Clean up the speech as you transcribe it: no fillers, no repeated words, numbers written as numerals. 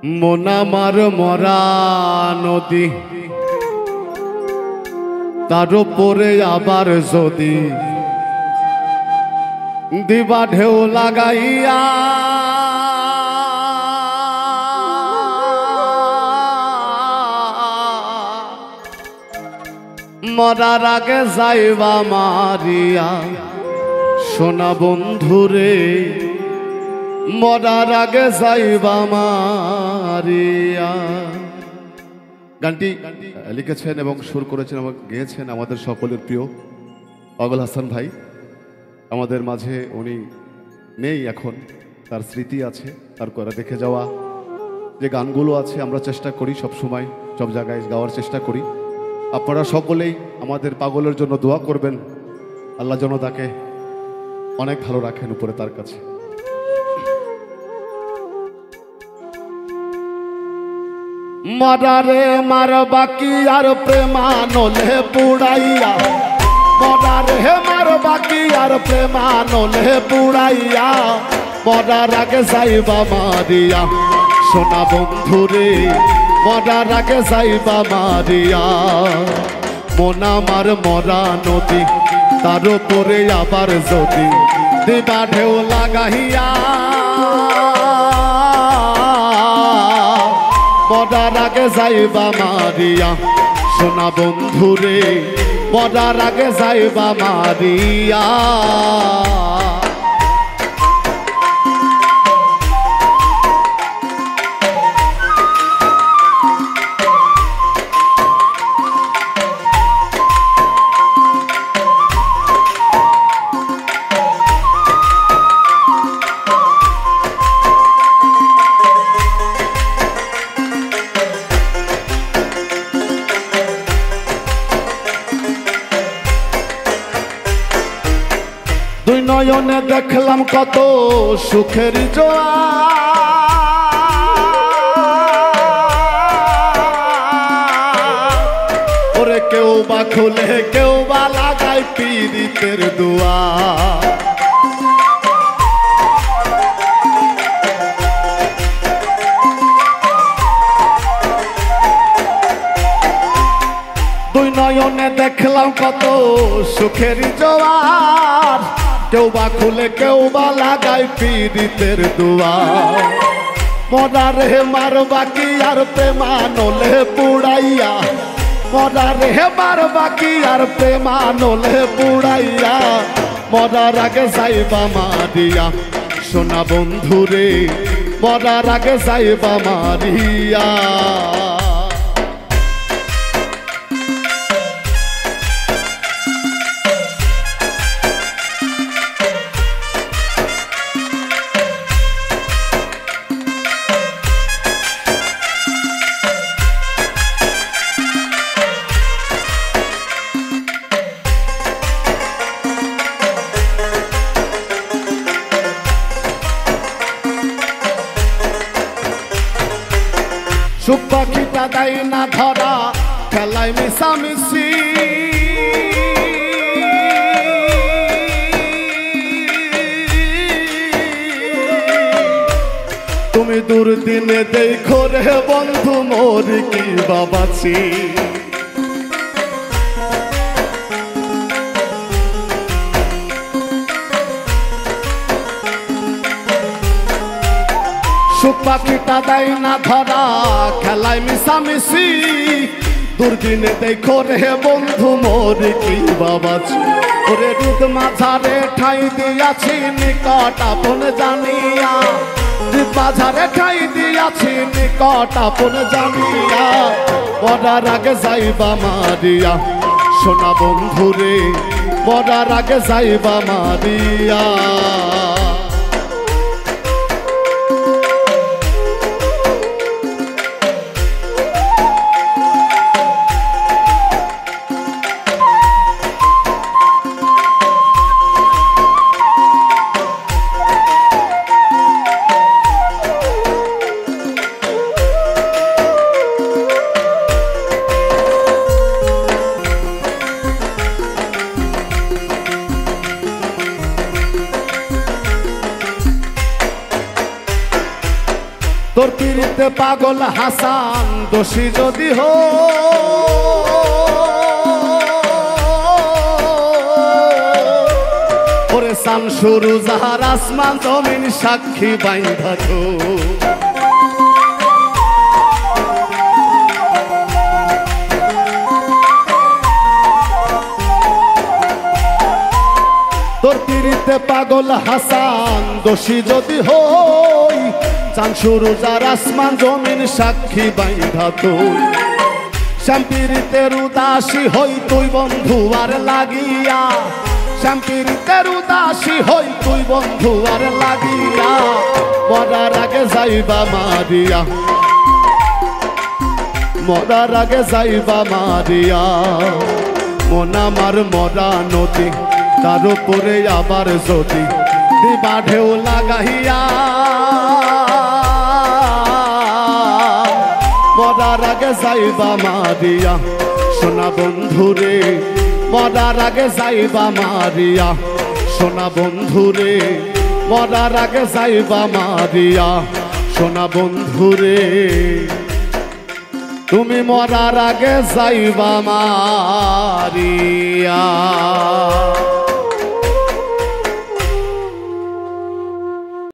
মন আমার মরা নদী, তার উপরে আবার যদি দিবা ঢেউ লাগাইয়া, মরার আগে যাইবা মারিয়া, সোনা বন্ধুরে মরার আগে যাইবা মারিয়া। গানটি লিখেছেন এবং সুর করেছেন এবং গেয়েছেন আমাদের সকলের প্রিয় পাগল হাসান ভাই। আমাদের মাঝে উনি নেই এখন, তার স্মৃতি আছে, তার করে দেখে যাওয়া যে গানগুলো আছে আমরা চেষ্টা করি সব সময় সব জায়গায় গাওয়ার চেষ্টা করি। আপনারা সকলেই আমাদের পাগলের জন্য দোয়া করবেন, আল্লাহ যেন তাকে অনেক ভালো রাখেন উপরে তার কাছে। মরারে মার বাকি আর প্রেমানলে পুড়াইয়া, মরারে মার বাকি আর প্রেমানলে পুড়াইয়া, মরার আগে যাইবা মারিয়া, সোনা বন্ধুরে মরার আগে যাইবা মারিয়া। মন আমার মরা নদী, তার উপরে আবার যদি দিবা ঢেউ লাগাইয়া, মরার আগে যাইবা মারিয়া, সোনা বন্ধুরে মরার আগে যাইবা মারিয়া। দুই নয়নে দেখলাম কত সুখের জোয়ার, ওরে কেউ বা খুলে কেউ বা লাগায় পীড়িতের দুয়ার। দুই নয়নে দেখলাম কত সুখের জোয়ার, কেউ বা খুলে কেউ বা লাগায় পীড়িতের দুয়ার। মরারে মার বাকি আর প্রেমানলে পুড়াইয়া, মরারে মার বাকি আর প্রেমানলে পুড়াইয়া, মরার আগে যাইবা মারিয়া, সোনা বন্ধুরে মরার আগে যাইবা মারিয়া। সুখ পাখিটা দেয় না ধরা, খেলায় মিশামিশি, তুমি দুর্দিনে দেখো রে বন্ধু মোর কি বাবাছি। সুখ পাখিটা দেয় না ধরা, খেলায় মিশামিশি, দুর্দিনে দেখো রে বন্ধু মোর কি বাবাছি। ওরে রুদ মাঝারে ঠাই দিয়াছি নিকট আপন জানিয়া, রুদ মাঝারে ঠাই দিয়াছি নিকট আপন জানিয়া, মরার আগে যাইবা মারিয়া, সোনা বন্ধুরে মরার আগে যাইবা মারিয়া। পিড়িতে পাগল হাসান দোষী যদি ওরে শামসুর জাহার আসমান জমিন সাক্ষী বাইন্ধা তো তোর পিড়িতে পাগল হাসান দোষী যদি হই শামসুর জাহার আসমান জমিন সাক্ষী বাইন্ধা তুই শ্যামপিড়িতের উদাসী হই তুই বন্ধু আর লাগিয়া শ্যামপিড়িতের উদাসী হই তুই বন্ধু আর লাগিয়া মরার আগে যাইবা মারিয়া মরার আগে যাইবা মারিয়া মন আমার মরা নদী তার উপরে আবার যদি দিবা ঢেউ লাগাইয়া মরার আগে যাইবা মারিয়া সোনা বন্ধুরে মরার আগে যাইবা মারিয়া সোনা বন্ধুরে মরার আগে যাইবা মারিয়া সোনা বন্ধুরে তুমি মরার আগে যাইবা মারিয়া।